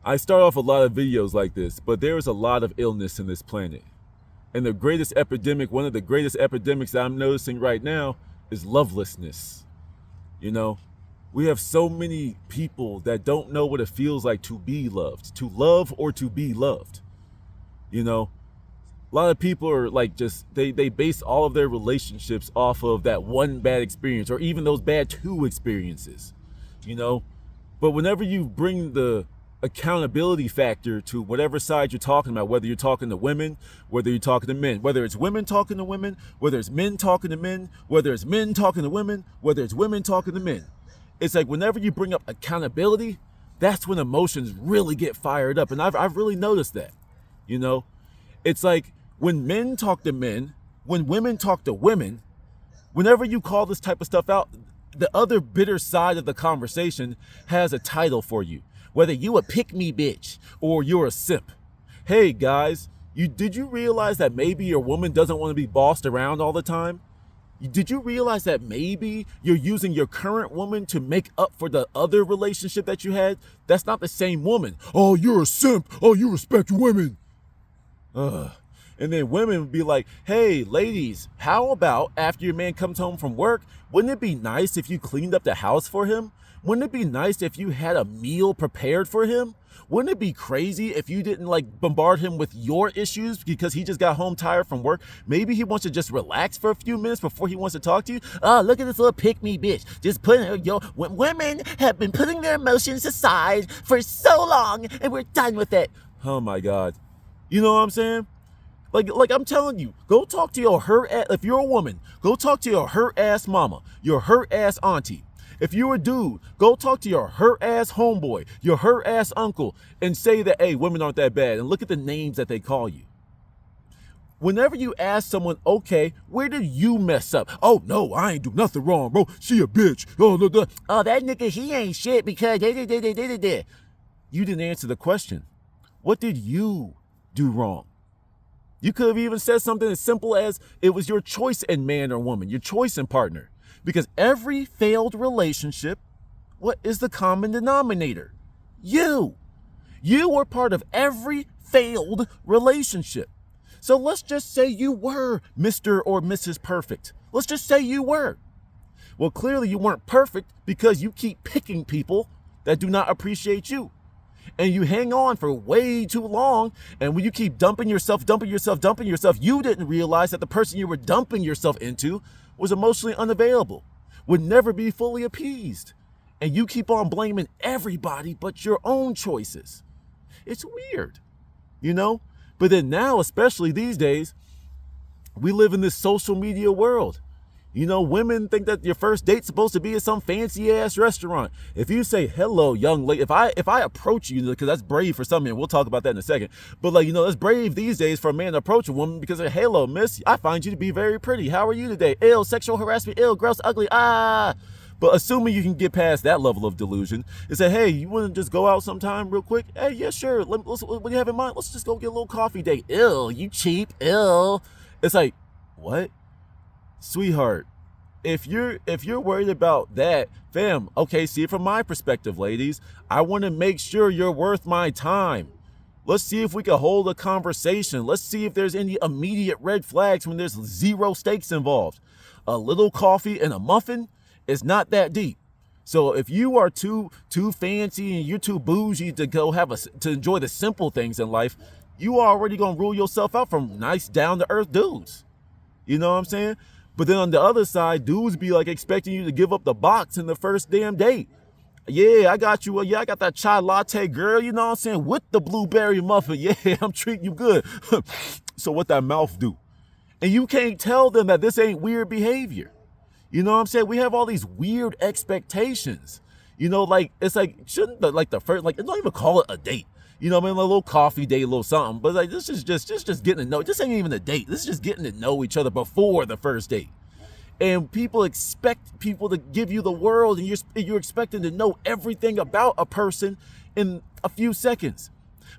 I start off a lot of videos like this, but there is a lot of illness in this planet. And the greatest epidemic, one of the greatest epidemics that I'm noticing right now is lovelessness. You know, we have so many people that don't know what it feels like to be loved, to love or to be loved. You know, a lot of people are like just they base all of their relationships off of that one bad experience or even those bad two experiences. You know, but whenever you bring the accountability factor to whatever side you're talking about, whether you're talking to women, whether you're talking to men, whether it's women talking to women, whether it's men talking to men, whether it's men talking to women, whether it's women talking to men, it's like whenever you bring up accountability, that's when emotions really get fired up. And I've really noticed that. You know, it's like when men talk to men, when women talk to women, whenever you call this type of stuff out, the other bitter side of the conversation has a title for you. Whether you a pick me bitch or you're a simp. Hey guys, did you realize that maybe your woman doesn't want to be bossed around all the time? Did you realize that maybe you're using your current woman to make up for the other relationship that you had? That's not the same woman. Oh, you're a simp. Oh, you respect women. Ugh. And then women would be like, hey, ladies, how about after your man comes home from work, wouldn't it be nice if you cleaned up the house for him? Wouldn't it be nice if you had a meal prepared for him? Wouldn't it be crazy if you didn't like bombard him with your issues because he just got home tired from work? Maybe he wants to just relax for a few minutes before he wants to talk to you. Oh, look at this little pick me bitch. Just putting women have been putting their emotions aside for so long and we're done with it. Oh my God. You know what I'm saying? Like I'm telling you, go talk to your hurt ass. If you're a woman, go talk to your hurt ass mama, your hurt ass auntie. If you're a dude, go talk to your hurt ass homeboy, your hurt ass uncle, and say that, hey, women aren't that bad. And look at the names that they call you. Whenever you ask someone, okay, where did you mess up? Oh, no, I ain't do nothing wrong, bro. She a bitch. Oh, no, no. Oh, that nigga, he ain't shit because they. You didn't answer the question. What did you do wrong? You could have even said something as simple as it was your choice in man or woman, your choice in partner. Because every failed relationship, what is the common denominator? You. You were part of every failed relationship. So let's just say you were Mr. or Mrs. Perfect. Let's just say you were. Well, clearly you weren't perfect because you keep picking people that do not appreciate you. And you hang on for way too long. And when you keep dumping yourself, you didn't realize that the person you were dumping yourself into was emotionally unavailable, would never be fully appeased. And you keep on blaming everybody but your own choices. It's weird, you know? But then now, especially these days, we live in this social media world. You know, women think that your first date's supposed to be at some fancy ass restaurant. If you say, hello, young lady, if I approach you, because that's brave for some men, we'll talk about that in a second. But like, you know, that's brave these days for a man to approach a woman because of, hello, miss, I find you to be very pretty. How are you today? Ill, sexual harassment, ill, gross, ugly, ah. But assuming you can get past that level of delusion and say, hey, you want to just go out sometime real quick? Hey, yeah, sure. What do you have in mind? Let's just go get a little coffee date. Ill, you cheap, ill. It's like, what? Sweetheart, if you're worried about that, fam, okay, see it from my perspective, ladies. I want to make sure you're worth my time. Let's see if we can hold a conversation. Let's see if there's any immediate red flags when there's zero stakes involved. A little coffee and a muffin is not that deep. So if you are too fancy and you're too bougie to to enjoy the simple things in life, you are already gonna rule yourself out from nice down to earth dudes. You know what I'm saying? But then on the other side, dudes be like expecting you to give up the box in the first damn date. Yeah, I got you. Yeah, I got that chai latte, girl. You know what I'm saying? With the blueberry muffin. Yeah, I'm treating you good. So what that mouth do? And you can't tell them that this ain't weird behavior. You know what I'm saying? We have all these weird expectations. You know, like, it's like, shouldn't the first, like, don't even call it a date. You know what I mean? A little coffee date, a little something. But like, this is just getting to know. This ain't even a date. This is just getting to know each other before the first date. And people expect people to give you the world, and you're expecting to know everything about a person in a few seconds.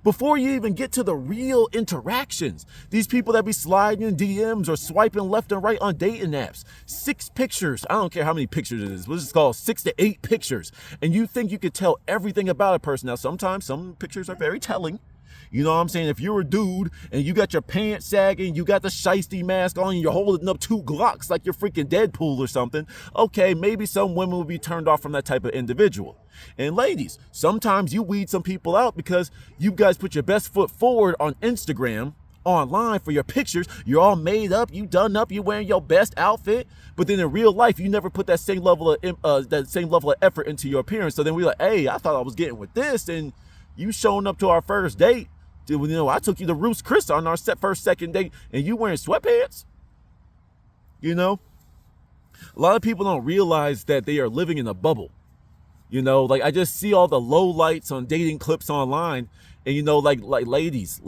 before you even get to the real interactions. These people that be sliding in DMs or swiping left and right on dating apps. 6 pictures. I don't care how many pictures it is. What's it called? 6 to 8 pictures. And you think you could tell everything about a person. Now, sometimes some pictures are very telling. You know what I'm saying? If you're a dude and you got your pants sagging, you got the shiesty mask on, and you're holding up 2 Glocks like you're freaking Deadpool or something, okay, maybe some women will be turned off from that type of individual. And ladies, sometimes you weed some people out because you guys put your best foot forward on Instagram, online for your pictures. You're all made up, you done up, you wearing your best outfit, but then in real life, you never put that same level of effort into your appearance. So then we're like, hey, I thought I was getting with this, and you showing up to our first date. You know, I took you to Ruth's Chris on our second date, and you wearing sweatpants. You know, a lot of people don't realize that they are living in a bubble. You know, like I just see all the low lights on dating clips online, and you know, like ladies,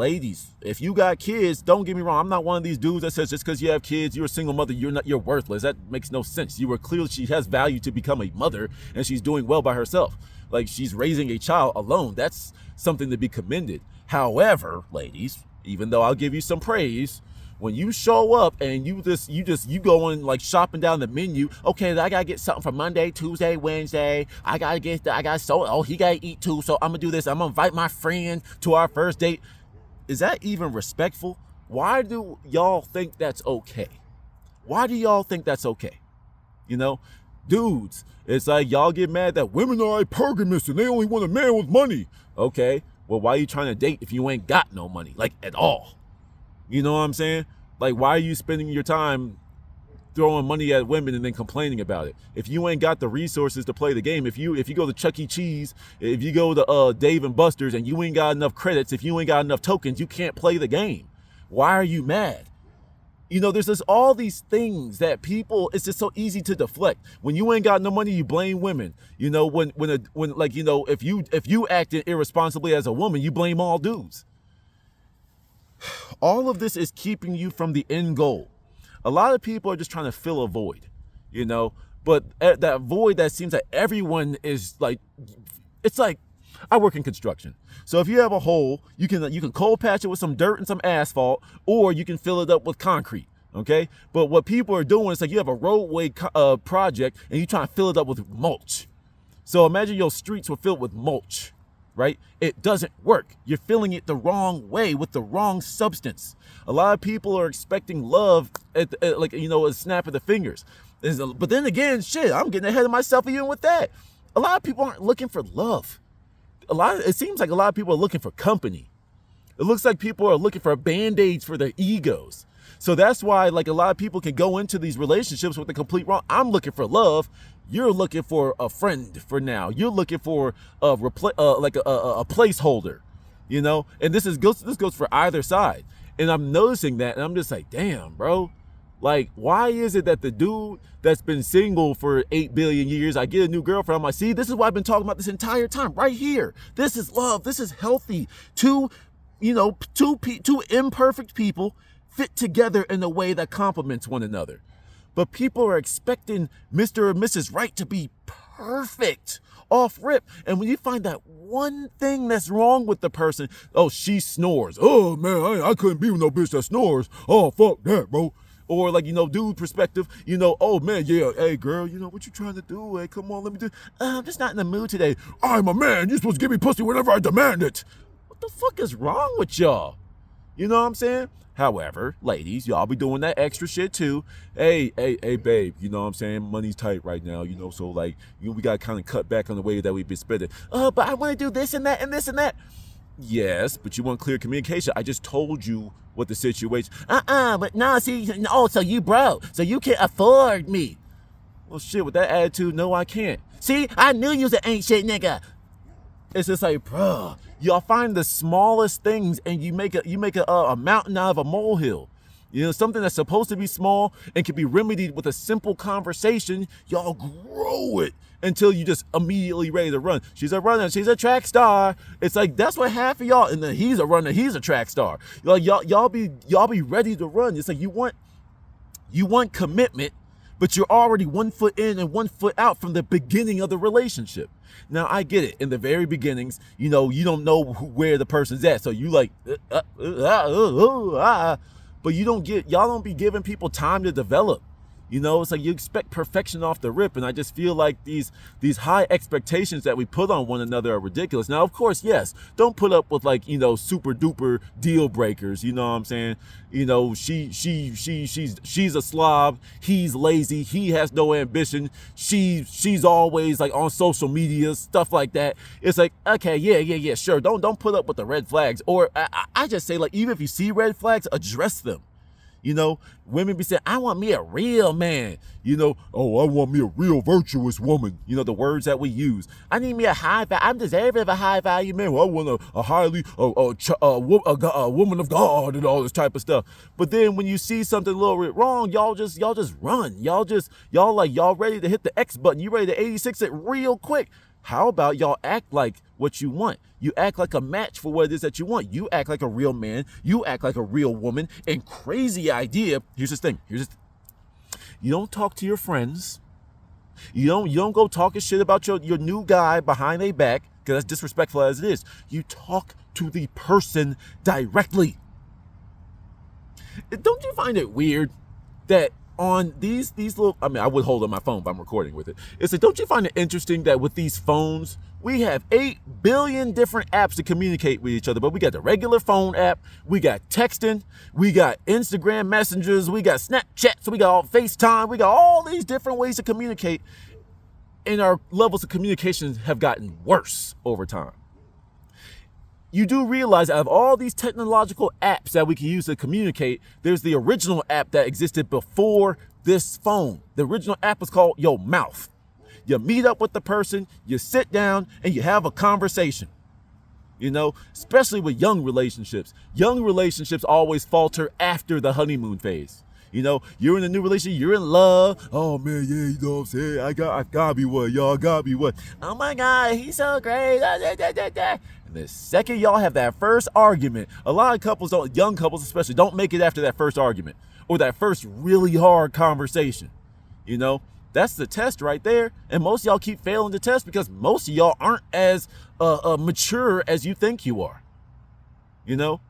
if you got kids, don't get me wrong, I'm not one of these dudes that says just because you have kids, you're a single mother, you're worthless. That makes no sense. You were clearly, she has value to become a mother, and she's doing well by herself. Like, she's raising a child alone. That's something to be commended. However, ladies, even though I'll give you some praise, when you show up and you going like shopping down the menu, okay, I gotta get something for Monday, Tuesday, Wednesday. he gotta eat too, so I'm gonna do this. I'm gonna invite my friend to our first date. Is that even respectful? Why do y'all think that's okay? Why do y'all think that's okay? You know, dudes, it's like y'all get mad that women are hypergamous and they only want a man with money. Okay, well, why are you trying to date if you ain't got no money, like at all? You know what I'm saying? Like, why are you spending your time throwing money at women and then complaining about it? If you ain't got the resources to play the game, if you go to Chuck E. Cheese, if you go to Dave and Buster's and you ain't got enough credits, if you ain't got enough tokens, you can't play the game. Why are you mad? You know, there's just all these things that people, it's just so easy to deflect. When you ain't got no money, you blame women. You know, when like, you know, if you acted irresponsibly as a woman, you blame all dudes. All of this is keeping you from the end goal. A lot of people are just trying to fill a void, you know, but that void that seems like everyone is like, it's like, I work in construction. So if you have a hole, you can cold patch it with some dirt and some asphalt, or you can fill it up with concrete. Okay. But what people are doing is like, you have a roadway project and you try to fill it up with mulch. So imagine your streets were filled with mulch, right? It doesn't work. You're filling it the wrong way with the wrong substance. A lot of people are expecting love at like, you know, a snap of the fingers. But then again, shit, I'm getting ahead of myself even with that. A lot of people aren't looking for love. It seems like a lot of people are looking for company. It looks like people are looking for band-aids for their egos. So that's why, like, a lot of people can go into these relationships with the complete wrong. I'm looking for love. You're looking for a friend for now. You're looking for a placeholder, you know. And this goes for either side. And I'm noticing that, and I'm just like, damn, bro. Like, why is it that the dude that's been single for 8 billion years, I get a new girlfriend, I'm like, see, this is what I've been talking about this entire time, right here. This is love. This is healthy. Two imperfect people fit together in a way that complements one another. But people are expecting Mr. or Mrs. Right to be perfect off rip. And when you find that one thing that's wrong with the person, oh, she snores. Oh, man, I couldn't be with no bitch that snores. Oh, fuck that, bro. Or like, you know, dude perspective, you know, oh man, yeah, hey girl, you know, what you trying to do? Hey, come on, let me do. I'm just not in the mood today. I'm a man, you're supposed to give me pussy whenever I demand it. What the fuck is wrong with y'all? You know what I'm saying? However, ladies, y'all be doing that extra shit too. Hey, babe, you know what I'm saying? Money's tight right now, you know, so like, you know, we gotta kind of cut back on the way that we've been spending. But I want to do this and that and this and that. Yes, but you want clear communication. I just told you what the situation. But no, see, oh, so you broke, so you can't afford me. Well, shit, with that attitude, no, I can't. See, I knew you was an ain't shit nigga. It's just like, bro, y'all find the smallest things and you make a mountain out of a molehill. You know, something that's supposed to be small and can be remedied with a simple conversation, y'all grow it until you just immediately ready to run. She's a runner, she's a track star. It's like, that's what half of y'all, and then he's a runner, he's a track star. Like, y'all be ready to run. It's like you want commitment, but you're already 1 foot in and 1 foot out from the beginning of the relationship. Now, I get it. In the very beginnings, you know, you don't know where the person's at. So you like, but y'all don't be giving people time to develop. You know, it's like you expect perfection off the rip. And I just feel like these high expectations that we put on one another are ridiculous. Now, of course, yes, don't put up with like, you know, super duper deal breakers. You know what I'm saying? You know, she's a slob. He's lazy. He has no ambition. She's always like on social media, stuff like that. It's like, okay, yeah, sure. Don't put up with the red flags. Or I just say, like, even if you see red flags, address them. You know, women be saying, I want me a real man. You know, oh, I want me a real virtuous woman. You know, the words that we use. I need me a high value. I'm deserving of a high value man. Well, I want a woman of God and all this type of stuff. But then when you see something a little bit wrong, y'all just run. Y'all ready to hit the X button. You ready to 86 it real quick. How about y'all act like what you want? You act like a match for what it is that you want. You act like a real man. You act like a real woman. And crazy idea. Here's the thing. You don't talk to your friends. You don't go talking shit about your new guy behind their back, because that's disrespectful as it is. You talk to the person directly. Don't you find it weird that on these little, I mean, I would hold on my phone if I'm recording with it. It's like, don't you find it interesting that with these phones, we have 8 billion different apps to communicate with each other, but we got the regular phone app, we got texting, we got Instagram messengers, we got Snapchat, so we got all FaceTime, we got all these different ways to communicate, and our levels of communication have gotten worse over time. You do realize out of all these technological apps that we can use to communicate, there's the original app that existed before this phone. The original app was called Your Mouth. You meet up with the person, you sit down, and you have a conversation. You know, especially with young relationships. Young relationships always falter after the honeymoon phase. You know, you're in a new relationship, you're in love. Oh man, yeah, you know what I'm saying? I gotta be one, y'all gotta be one. Oh my God, he's so great. And the second y'all have that first argument, a lot of couples young couples especially, don't make it after that first argument or that first really hard conversation. You know, that's the test right there. And most of y'all keep failing the test because most of y'all aren't as mature as you think you are. You know?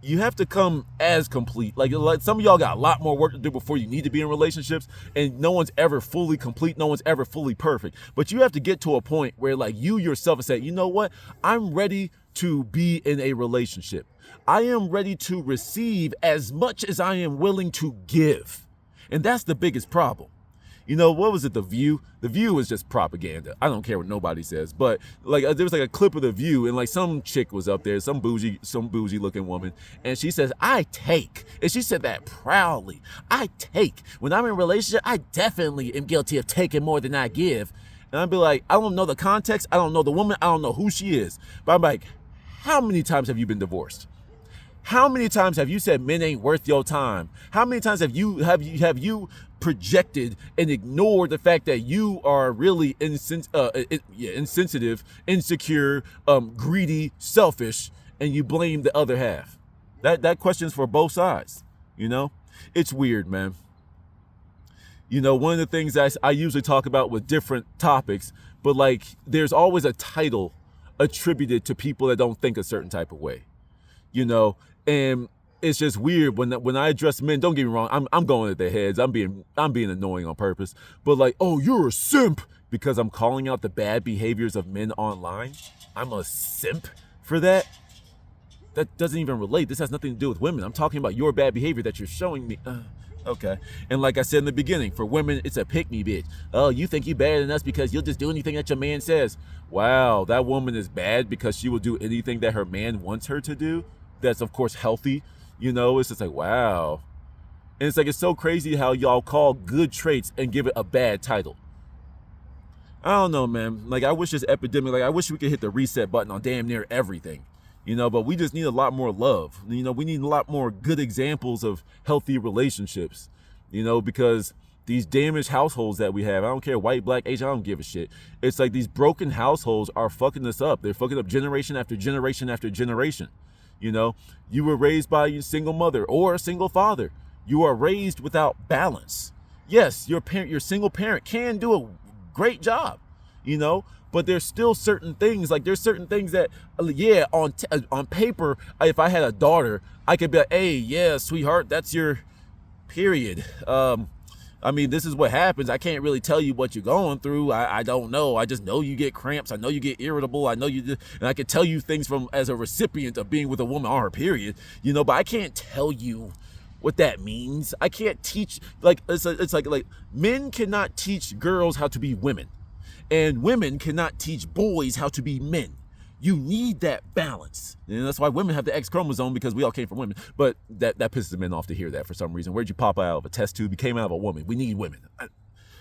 You have to come as complete. Like some of y'all got a lot more work to do before you need to be in relationships, and no one's ever fully complete. No one's ever fully perfect. But you have to get to a point where like you yourself have said, you know what? I'm ready to be in a relationship. I am ready to receive as much as I am willing to give. And that's the biggest problem. You know, what was it, The View? The View is just propaganda. I don't care what nobody says. But like there was like a clip of The View, and like some chick was up there, some bougie looking woman, and she says, I take. And she said that proudly. I take. When I'm in a relationship, I definitely am guilty of taking more than I give. And I'd be like, I don't know the context, I don't know the woman, I don't know who she is. But I'm like, how many times have you been divorced? How many times have you said men ain't worth your time? How many times have you projected and ignored the fact that you are really insensitive, insecure, greedy, selfish, and you blame the other half? That question's for both sides. You know, it's weird, man. You know, one of the things I usually talk about with different topics, but like there's always a title attributed to people that don't think a certain type of way. You know, and it's just weird when I address men. Don't get me wrong, I'm going at their heads. I'm being annoying on purpose. But like, oh, you're a simp because I'm calling out the bad behaviors of men online. I'm a simp for that. That doesn't even relate. This has nothing to do with women. I'm talking about your bad behavior that you're showing me. Okay. And like I said in the beginning, for women, it's a pick-me bitch. Oh, you think you better than us because you'll just do anything that your man says. Wow, that woman is bad because she will do anything that her man wants her to do. That's, of course, healthy. You know, it's just like, wow. And it's like, it's so crazy how y'all call good traits and give it a bad title. I don't know, man. Like, I wish this epidemic, like, I wish we could hit the reset button on damn near everything. You know, but we just need a lot more love. You know, we need a lot more good examples of healthy relationships. You know, because these damaged households that we have, I don't care, white, black, Asian, I don't give a shit. It's like these broken households are fucking us up. They're fucking up generation after generation after generation. You know, you were raised by a single mother or a single father. You are raised without balance. Yes, your single parent can do a great job, you know, but there's still certain things, like there's certain things that, yeah, on paper, if I had a daughter, I could be like, hey, yeah, sweetheart, that's your period. I mean, this is what happens. I can't really tell you what you're going through. I don't know. I just know you get cramps. I know you get irritable. I know you do, and I can tell you things from as a recipient of being with a woman on her period, you know, but I can't tell you what that means. I can't teach, like, it's like men cannot teach girls how to be women, and women cannot teach boys how to be men. You need that balance. And that's why women have the X chromosome, because we all came from women. But that pisses men off to hear that for some reason. Where'd you pop out of a test tube? You came out of a woman. We need women.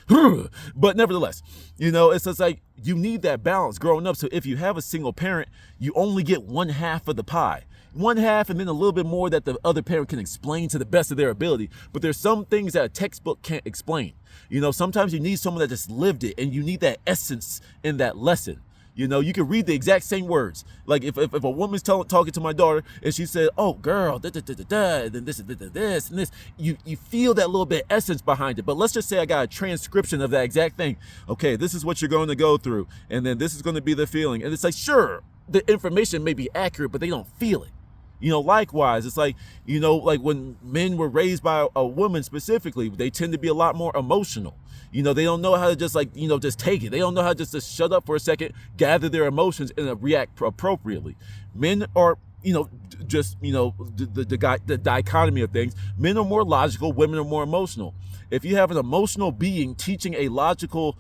But nevertheless, you know, it's just like you need that balance growing up. So if you have a single parent, you only get one half of the pie. One half and then a little bit more that the other parent can explain to the best of their ability. But there's some things that a textbook can't explain. You know, sometimes you need someone that just lived it, and you need that essence in that lesson. You know, you can read the exact same words. Like if a woman's talking to my daughter and she said, "Oh, girl, da da da da da," then this and this, you feel that little bit of essence behind it. But let's just say I got a transcription of that exact thing. Okay, this is what you're going to go through, and then this is going to be the feeling. And it's like, sure, the information may be accurate, but they don't feel it. You know, likewise, it's like, you know, like when men were raised by a woman specifically, they tend to be a lot more emotional. You know, they don't know how to just like, you know, just take it. They don't know how just to shut up for a second, gather their emotions, and react appropriately. Men are, you know, just, you know, the dichotomy of things. Men are more logical, women are more emotional. If you have an emotional being teaching a logical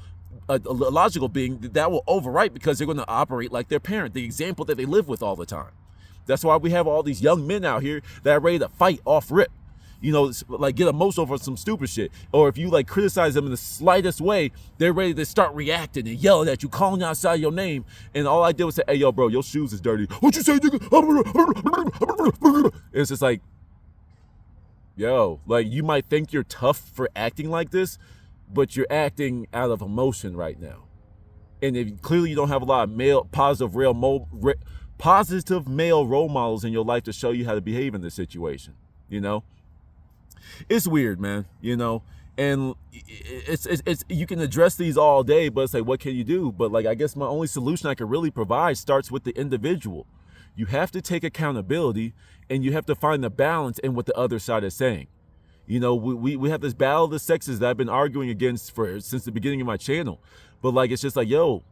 being, that will overwrite, because they're going to operate like their parent, the example that they live with all the time. That's why we have all these young men out here that are ready to fight off rip. You know, like get emotional for some stupid shit. Or if you like criticize them in the slightest way, they're ready to start reacting and yelling at you, calling outside your name. And all I did was say, "Hey, yo, bro, your shoes is dirty. What you say, nigga?" It's just like, yo, like you might think you're tough for acting like this, but you're acting out of emotion right now. And if clearly you don't have a lot of positive male role models in your life to show you how to behave in this situation, you know? It's weird, man, you know, and it's you can address these all day, but it's like, what can you do? But like, I guess my only solution I can really provide starts with the individual. You have to take accountability, and you have to find the balance in what the other side is saying. You know, we have this battle of the sexes that I've been arguing against since the beginning of my channel. But like, it's just like, yo,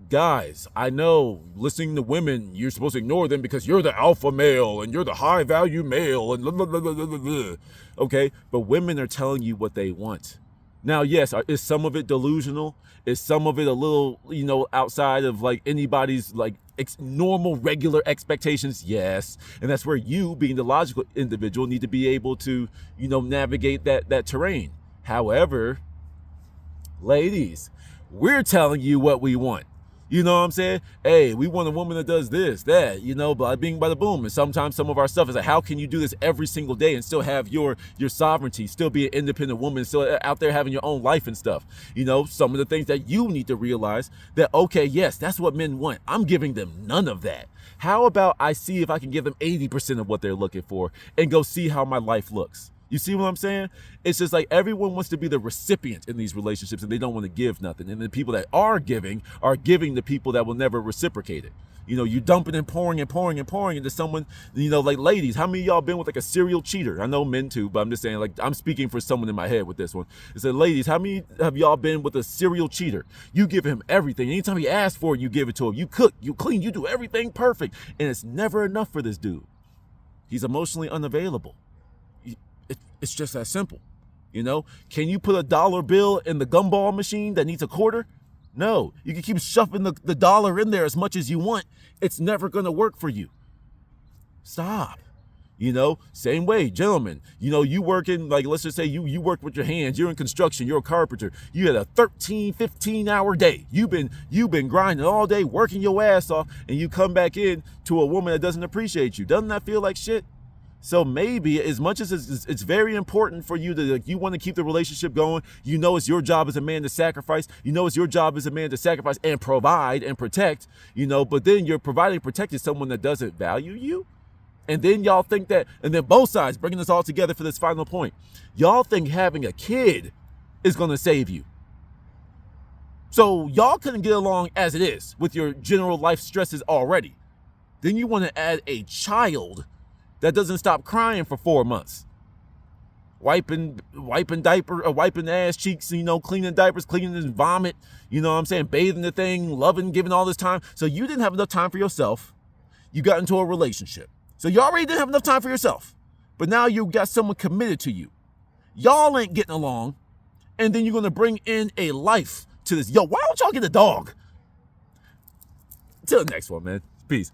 guys, I know listening to women, you're supposed to ignore them because you're the alpha male and you're the high value male and blah, blah, blah, blah, blah, blah. Okay, but women are telling you what they want. Now, yes, is some of it delusional? Is some of it a little, you know, outside of like anybody's like normal, regular expectations? Yes. And that's where you, being the logical individual, need to be able to, you know, navigate that terrain. However, ladies, we're telling you what we want. You know what I'm saying? Hey, we want a woman that does this, that, you know, bada bing, bada boom. And sometimes some of our stuff is like, how can you do this every single day and still have your sovereignty, still be an independent woman, still out there having your own life and stuff? You know, some of the things that you need to realize that, okay, yes, that's what men want. I'm giving them none of that. How about I see if I can give them 80% of what they're looking for and go see how my life looks? You see what I'm saying? It's just like everyone wants to be the recipient in these relationships, and they don't want to give nothing. And the people that are giving to people that will never reciprocate it. You know, you dumping and pouring into someone, you know, like ladies, how many of y'all been with like a serial cheater? I know men too, but I'm just saying, like, I'm speaking for someone in my head with this one. It said, ladies, how many have y'all been with a serial cheater? You give him everything. Anytime he asks for it, you give it to him. You cook, you clean, you do everything perfect. And it's never enough for this dude. He's emotionally unavailable. It's just that simple. You know, can you put a dollar bill in the gumball machine that needs a quarter? No, you can keep shoving the dollar in there as much as you want. It's never going to work for you. Stop. You know, same way, gentlemen, you know, you work in, like, let's just say you work with your hands, you're in construction, you're a carpenter, you had a 13, 15-hour day. You've been grinding all day, working your ass off, and you come back in to a woman that doesn't appreciate you. Doesn't that feel like shit? So maybe, as much as it's very important for you to, like, you want to keep the relationship going, you know it's your job as a man to sacrifice, you know it's your job as a man to sacrifice and provide and protect, you know, but then you're providing and protecting someone that doesn't value you. And then y'all think that, and then both sides, bringing this all together for this final point, y'all think having a kid is going to save you. So y'all couldn't get along as it is with your general life stresses already. Then you want to add a child that doesn't stop crying for 4 months. Wiping ass cheeks, cleaning diapers, cleaning his vomit, bathing the thing, loving, giving all this time. So you didn't have enough time for yourself. You got into a relationship. So you already didn't have enough time for yourself. But now you got someone committed to you. Y'all ain't getting along. And then you're going to bring in a life to this. Yo, why don't y'all get a dog? Till the next one, man. Peace.